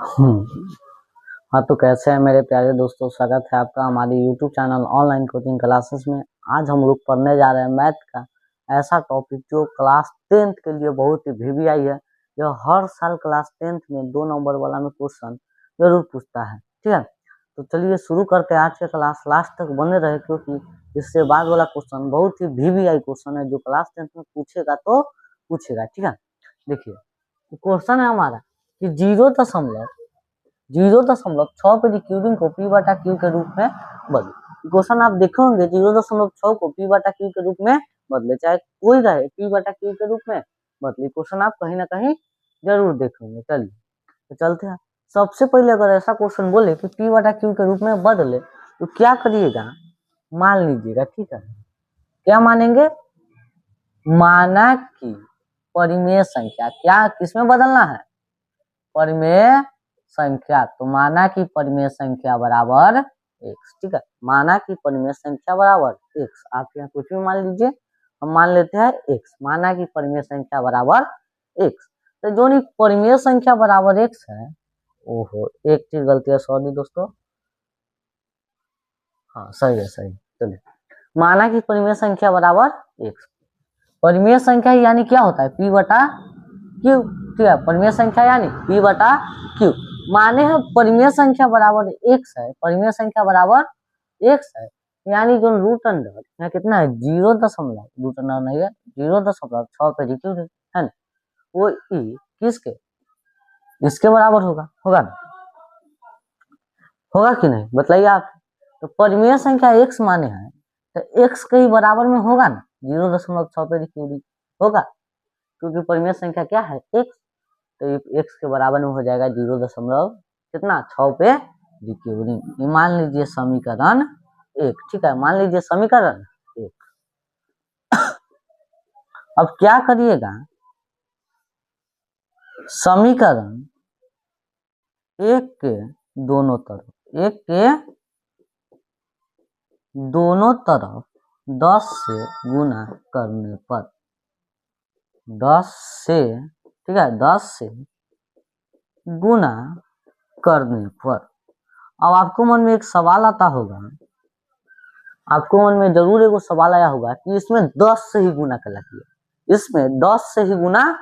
हाँ, तो कैसे हैं मेरे प्यारे दोस्तों, स्वागत है आपका हमारे YouTube channel online coaching classes में। आज हम लोग पढ़ने जा रहे हैं मैथ का ऐसा टॉपिक जो क्लास 10th के लिए बहुत ही वीवीआई है। यह हर साल क्लास 10th में 2 नंबर वाला में क्वेश्चन जरूर पूछता है। ठीक है, तो चलिए शुरू करते हैं। आज के क्लास लास्ट तक बने रहे, क्योंकि इससे बाद वाला क्वेश्चन बहुत ही वीवीआई क्वेश्चन है जो क्लास 10th में पूछेगा तो पूछेगा। ठीक है, देखिए क्वेश्चन है हमारा कि 0.6 पे रिक्यूरिंग को पी बटा क्यू के रूप में बदले। क्वेश्चन आप देखोगे 0.6 को पी बटा क्यू के रूप में बदले, चाहे कोई रहे पी बटा क्यू के रूप में बदले। क्वेश्चन आप कहीं ना कहीं जरूर देखेंगे। चलिए तो चलते हैं। सबसे पहले अगर ऐसा क्वेश्चन बोले कि पी बटा क्यू के रूप में बदले तो क्या करिएगा, मान लीजिएगा। ठीक है, क्या मानेंगे, माना कि परिमेय संख्या क्या किसमें बदलना है, परिमेय संख्या। तो माना कि परिमेय संख्या बराबर x। ठीक है, माना कि परिमेय संख्या बराबर x। आप यहाँ कुछ भी मान लीजिए, हम मान लेते हैं x। माना कि परिमेय संख्या बराबर x, तो जो नहीं परिमेय संख्या बराबर x है, ओहो एक चीज गलती है, सॉरी दोस्तों। हाँ सही है, सही। चलिए, माना कि परिमेय संख्या बराबर x। परिमेय संख्या यानी क्या होता है, p बटा q। ठीक है, परिमेय संख्या यानी p बटा q। माने है परिमेय संख्या बराबर x है, परिमेय संख्या बराबर x है, यानी जो रूट अंडर यहाँ कितना है, 0. रूट अंडर नहीं है, 0.6 पे रिक्यूरिंग है ना, वो ई किसके, इसके बराबर होगा, होगा ना, होगा कि नहीं बताइए आप। तो परिमेय संख्या x माने है तो x के ही बराबर में होगा ना, 0.6 पे रिक्यूरिंग होगा, क्योंकि परिमेय संख्या क्या है x। तो x के बराबर में हो जाएगा 0.6 पे रिक्यूरिंग। ये मान लीजिए समीकरण 1। ठीक है, मान लीजिए समीकरण 1। अब क्या करिएगा, समीकरण 1 के दोनों तरफ, 1 के दोनों तरफ 10 से गुना करने पर, 10 से, ठीक है, 10 से गुना करने पर, अब आपको मन में एक सवाल आता होगा, आपको मन में जरूर एक सवाल आया होगा कि इसमें 10 से ही गुना कला किया, इसमें 10 से ही गुना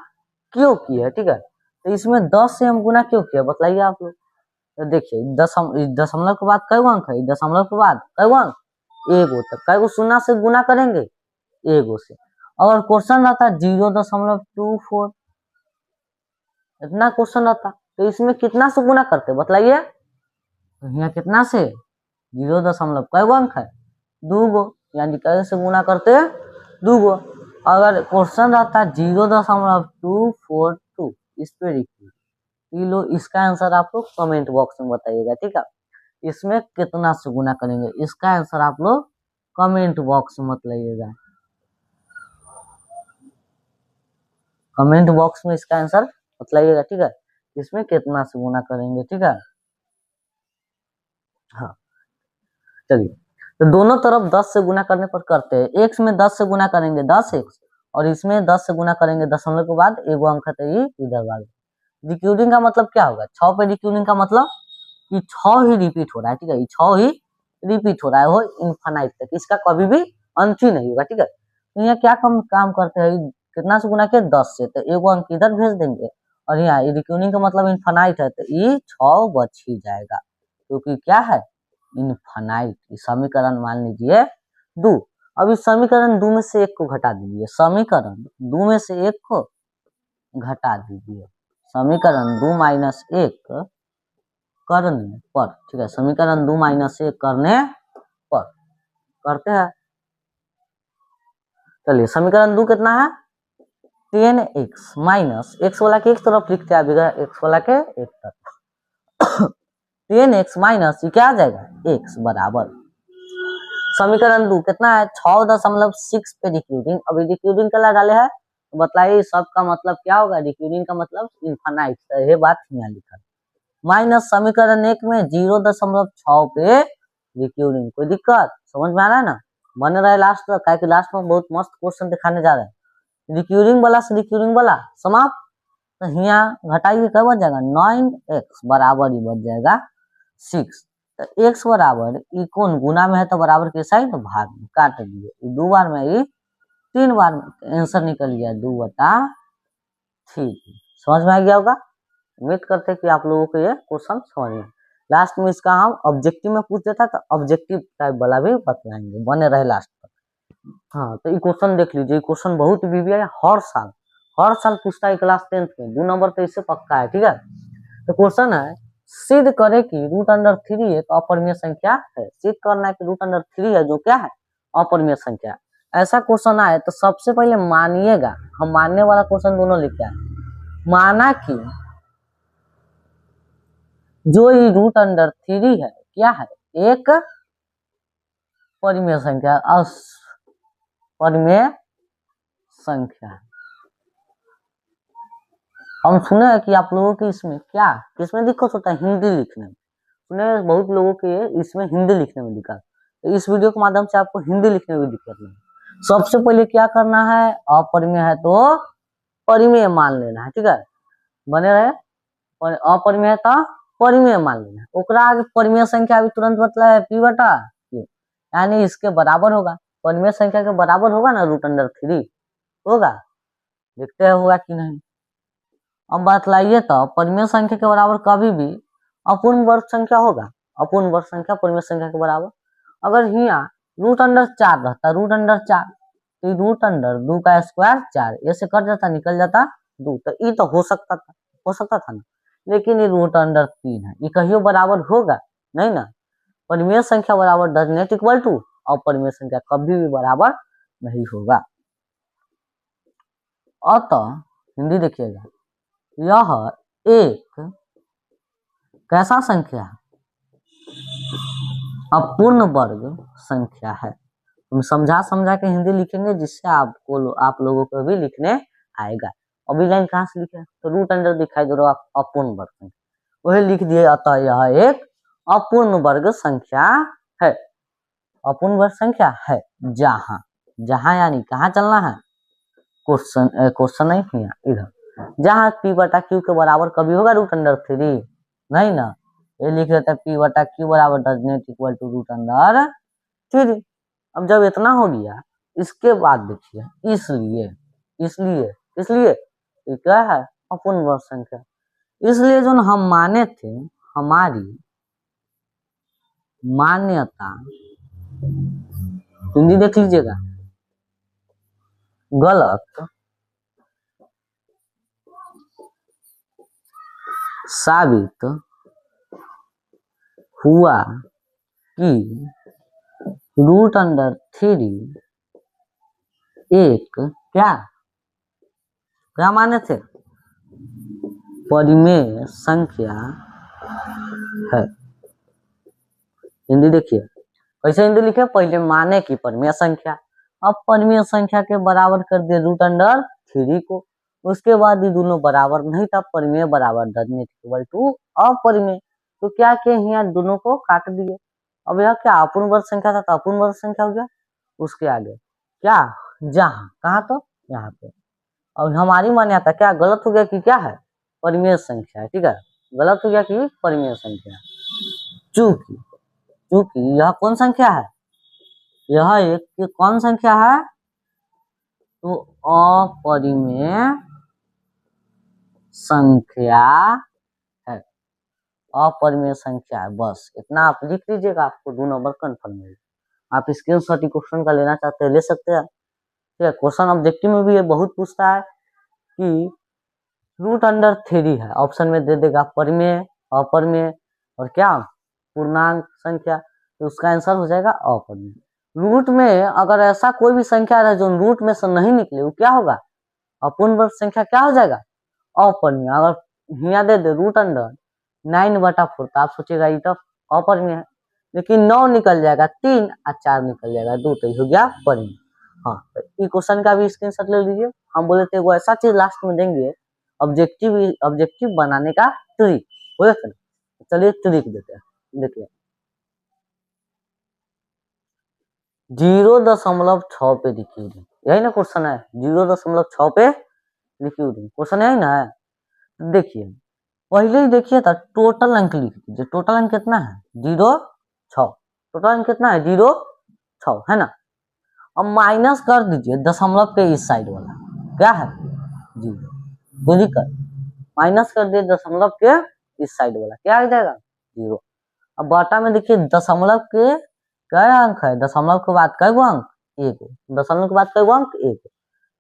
क्यों किया। ठीक है, तो इसमें 10 से हम गुना क्यों किया बताइए आप लोग। तो देखिए दशमलव के बाद कई अंक है, दशमलव के बाद कई अंक, एगो तक, कई शून्य से गुना करेंगे, एगो से। अगर क्वेश्चन रहता 0.24, इतना क्वेश्चन रहता तो इसमें कितना से गुना करते बताइए। तो यहाँ कितना से, 0. कई अंक है, 2 यानी कई से गुना करते 2। अगर क्वेश्चन रहता 0.242, इस पे लिखिए लो, इसका आंसर आप लोग कमेंट बॉक्स में बताइएगा। ठीक है, इसमें कितना से गुना करेंगे इसका आंसर आप लोग कमेंट बॉक्स में मत लाइएगा, कमेंट बॉक्स में इसका आंसर बताइएगा। ठीक है, इसमें कितना से गुना करेंगे। ठीक है, हाँ चलिए, तो दोनों तरफ 10 से गुना करने पर करते हैं। x में 10 से गुना करेंगे 10x, और इसमें 10 से गुना करेंगे दशमलव के बाद एगो अंक है, तो ये इधर वाले। रिक्यूरिंग का मतलब क्या होगा, 6 पे रिक्यूरिंग का मतलब कि 6 ही रिपीट हो रहा है। ठीक है, 6 ही रिपीट हो रहा है, वो इनफाइनाइट तक, इसका कभी भी अंत ही नहीं होगा। ठीक है, तो यहाँ क्या काम करते हैं, कितना से गुना किया 10 से, तो एगो अंक इधर भेज देंगे, और यहाँ रिक्यूरिंग का मतलब इनफाइनाइट है, तो ये 6 बच ही जाएगा, क्योंकि क्या है इनफाइनाइट। समीकरण मान लीजिए 2। अब इस समीकरण 2 में से 1 को घटा दीजिए, समीकरण 2 में से 1 को घटा दीजिए, समीकरण 2 माइनस 1 करने पर। ठीक है, समीकरण 2 माइनस 1 करने पर करते हैं। चलिए, समीकरण 2 कितना है, 10x माइनस, x वाला के एक तरफ लिखते हैं, अभी x वाला के एक तरफ 10x माइनस, ये क्या आ जाएगा x बराबर, समीकरण 2 कितना है 6.6 पे रिक्यूरिंग। अभी रिक्यूरिंग कला डाले है, तो बताइए सबका मतलब क्या होगा, रिक्यूरिंग का मतलब इनफाइनाइट, ये बात यहाँ लिखा, माइनस समीकरण 1 में 0.6 पे रिक्यूरिंग। कोई दिक्कत समझ में आ रहा है ना, बने रहे लास्ट तक, क्या कि लास्ट में बहुत मस्त क्वेश्चन दिखाने जा रहे हैं। रिक्यूरिंग वाला से रिक्यूरिंग वाला समाप्त, तो यहाँ घटाइए क्या बच जाएगा 9x बराबर ही बच जाएगा 6। तो x बराबर ई कौन गुना में है तो बराबर के साइड भाग में काट दिए, 2 बार में ये 3 बार में आंसर निकल गया 2/3। समझ में आ गया होगा। उम्मीद करते हैं कि आप लोगों को ये क्वेश्चन समझ में। लास्ट में इसका हम ऑब्जेक्टिव में पूछ देता तो ऑब्जेक्टिव टाइप वाला भी बतलाएंगे, बने रहे लास्ट तक। हाँ तो ये क्वेश्चन देख लीजिए, क्वेश्चन बहुत भी है, हर साल पूछता है क्लास 10th में, 2 नंबर तो इससे पक्का है। ठीक है, तो क्वेश्चन है सिद्ध करे कि √3 एक अपरिमेय संख्या है। सिद्ध करना है कि √3 है जो क्या है अपरिमेय संख्या। ऐसा क्वेश्चन आए तो सबसे पहले मानिएगा, हम मानने वाला क्वेश्चन दोनों लिखा है, माना कि जो ये √3 है क्या है एक परिमेय संख्या, परिमेय संख्या। हम सुने हैं कि आप लोगों के इसमें क्या किसमें दिक्कत होता है, हिंदी लिखने में। सुने बहुत लोगों के इसमें हिंदी लिखने में दिक्कत, तो इस वीडियो के माध्यम से आपको हिंदी लिखने में दिक्कत नहीं। सबसे पहले क्या करना है, अपरिमेय है तो परिमेय मान लेना है। ठीक है, बने रहे, अपरिमेय है तो परिमेय मान लेना है। ओकरा आगे परिमेय संख्या अभी तुरंत बतला है p/q, यानी इसके बराबर होगा, परिमेय संख्या के बराबर होगा ना √3 होगा। देखते हैं होगा कि नहीं। अब बतलाइए तो परिमेय संख्या के बराबर कभी भी अपूर्ण वर्ग संख्या होगा, अपूर्ण वर्ग संख्या परिमेय संख्या के बराबर। अगर यहाँ √4 रहता, √4 तो √2 का स्क्वायर 4, ऐसे कट जाता निकल जाता 2, तो ये तो हो सकता था ना, लेकिन ये √3 है, ये कहियो बराबर होगा नहीं ना। परिमेय संख्या बराबर डज नॉट इक्वल टू अपरिमेय संख्या कभी भी बराबर नहीं होगा। अतः हिंदी देखिएगा, यह एक कैसा संख्या है, अपूर्ण वर्ग संख्या है। तुम समझा के हिंदी लिखेंगे जिससे आप लोगों को भी लिखने आएगा। अभी लाइन कहाँ से लिखे तो √अंडर दिखाई दे रहा अपूर्ण वर्ग संख्या, वही लिख दिए। अतः यह एक अपूर्ण वर्ग संख्या है, अपूर्ण वर्ग संख्या है जहां यानी कहाँ चलना है, क्वेश्चन नहीं किया इधर, जहां p/q के बराबर कभी होगा √3 नहीं ना। ये लिख देता है p/q बराबर डज नॉट इक्वल टू √3। अब जब इतना हो गया, इसके बाद देखिए इसलिए ये क्या है अपूर्ण वर्ग संख्या। इसलिए जो हम माने थे, हमारी मान्यता, हिंदी देख लीजिएगा, गलत साबित हुआ कि √3 एक क्या माने थे, परिमेय संख्या है। हिंदी देखिए कैसे हिंदी लिखे, पहले माने की परिमेय संख्या, अब परिमेय संख्या के बराबर कर दिए √3 को, उसके बाद ये दोनों बराबर नहीं था, परिमेय बराबर डज नॉट इक्वल टू अपरिमेय, तो क्या किए यहाँ दोनों को काट दिए। अब यह क्या अपूर्ण वर्ग संख्या था तो अपूर्ण वर्ग संख्या हो गया, उसके आगे क्या जहां कहा तो यहाँ पे। अब हमारी मान्यता क्या गलत हो गया कि क्या है परिमेय संख्या है। ठीक है, गलत हो गया कि परिमेय संख्या, चूंकि यह कौन संख्या है, यह एक कौन संख्या है तो अपरिमेय संख्या है, अपरिमेय संख्या है। बस इतना आप लिख लीजिएगा, आपको 2 नंबर कन्फर्म मिलेगा। आप स्क्रीनशॉट क्वेश्चन का लेना चाहते हैं ले सकते हैं। ठीक है, क्वेश्चन ऑब्जेक्टिव में भी ये बहुत पूछता है कि √3 है, ऑप्शन में दे देगा परिमेय अपरिमेय और क्या पूर्णांक संख्या, तो उसका आंसर हो जाएगा अपरिमेय। रूट में अगर ऐसा कोई भी संख्या है जो रूट में से नहीं निकले, वो क्या होगा अपूर्ण वर्ग संख्या, क्या हो जाएगा अपरिमेय। अगर यहाँ दे दे √9/4 तो आप सोचेगा ये तो अपरिमेय है, लेकिन 9 निकल जाएगा 3 और 4 निकल जाएगा 2, तो ये हो गया परिमेय। हाँ, तो ये क्वेश्चन का भी स्क्रीनशॉट ले लीजिए। हम बोले थे वो ऐसा चीज लास्ट में देंगे, ऑब्जेक्टिव बनाने का ट्रिक, चलिए ट्रिक देते हैं। देखिए 0.6 पे लिखिए, यही ना क्वेश्चन है, 0.6 पे लिखिए क्वेश्चन यही ना है। देखिए पहले ही देखिए था टोटल अंक लिख दीजिए। टोटल अंक कितना है 0 6। टोटल अंक कितना है 0 6 है ना। अब माइनस कर दीजिए दशमलव के इस साइड वाला, क्या है 0। कोई दिक्कत, माइनस कर दिए दशमलव के इस साइड वाला, क्या आ जाएगा 0। अब बाटा में देखिए दशमलव के क्या अंक है, दशमलव के बाद कई गो अंक 1, दशमलव के बाद कई गो अंक 1,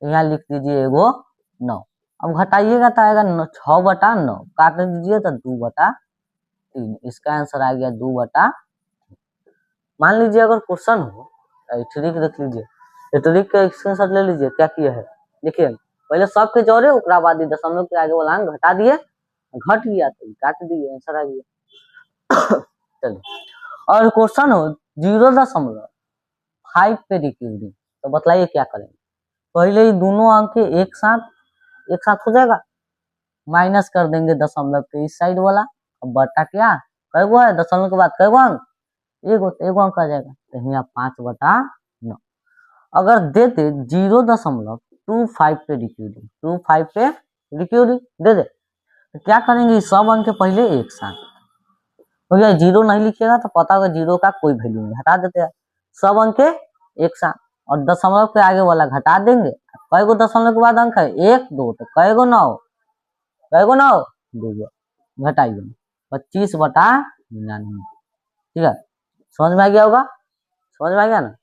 यहाँ लिख दीजिए एगो 9। अब घटाइएगा तो आएगा 6/9, काट दीजिए तो 2/3, इसका आंसर आ गया 2/। मान लीजिए अगर क्वेश्चन हो ट्रिक देख लीजिए, ये ट्रिक का स्क्रीनशॉट ले लीजिए। क्या किया है देखिए, पहले सब के जोड़े ओकरा बाद दशमलव के आगे वाला अंक घटा दिए, घट गया तो काट दिए, आंसर आ गया। चलिए और क्वेश्चन हो 0.5 पे रिक्यूरिंग, तो बताइए क्या करेंगे। पहले ही दोनों अंक एक साथ हो जाएगा, माइनस कर देंगे दशमलव के इस साइड वाला। अब बटा क्या कई गो है, दशमलव के बाद कई गो अंक एगो अंक आ जाएगा, तो यहाँ 5/9। अगर देते 0.25 पे रिक्यूरिंग, 25 पे रिक्यूरिंग दे दे, तो क्या करेंगे सब अंक के पहले एक साथ हो गया। 0 नहीं लिखिएगा तो पता होगा 0 का कोई वैल्यू नहीं, हटा देते हैं सब अंक के एक साथ, और दशमलव के आगे वाला घटा देंगे। कई गो दशमलव के बाद अंक है 1 2, तो कई गो 9, 2 गो, घटाइए 25/99। ठीक है, समझ में आ गया होगा, समझ में आ गया ना।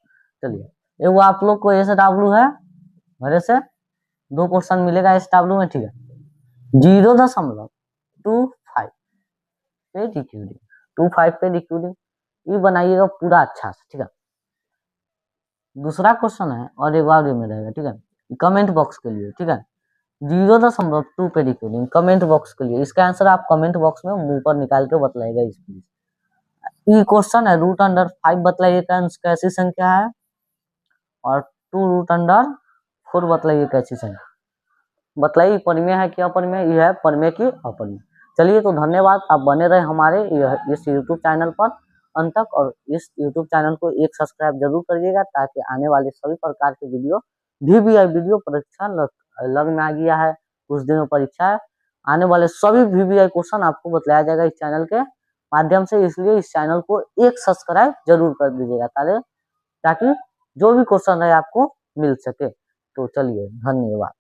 चलिए वो आप लोग को एस डब्ल्यू है, मेरे से 2 क्वेश्चन मिलेगा एस डब्ल्यू में। ठीक है, 0.25 पे रिक्यूरिंग, 25 पे रिक्यूरिंग, ये बनाइएगा पूरा अच्छा से। ठीक है, दूसरा क्वेश्चन है और एक बार में रहेगा। ठीक है, कमेंट बॉक्स के लिए। ठीक है, 0.2 पे रिक्यूरिंग कमेंट बॉक्स के लिए, इसका आंसर आप कमेंट बॉक्स में मुंह पर निकाल के बतलाएगा। इस ये क्वेश्चन है √5 बतलाइए कैसी संख्या है, और 2√4 बतलाइए कैसी संख्या, बतलाइए परिमेय है कि अपरिमेय, यह है परिमेय की अपरिमेय। चलिए तो धन्यवाद, आप बने रहे हमारे इस यूट्यूब चैनल पर अंत तक, और इस यूट्यूब चैनल को एक सब्सक्राइब जरूर करिएगा, ताकि आने वाले सभी प्रकार के वीडियो VVI वीडियो परीक्षा लग में आ गया है, कुछ दिनों परीक्षा है, आने वाले सभी VVI क्वेश्चन आपको बताया जाएगा इस चैनल के माध्यम से। इसलिए इस चैनल को एक सब्सक्राइब जरूर कर दीजिएगा, ताकि जो भी क्वेश्चन है आपको मिल सके। तो चलिए धन्यवाद।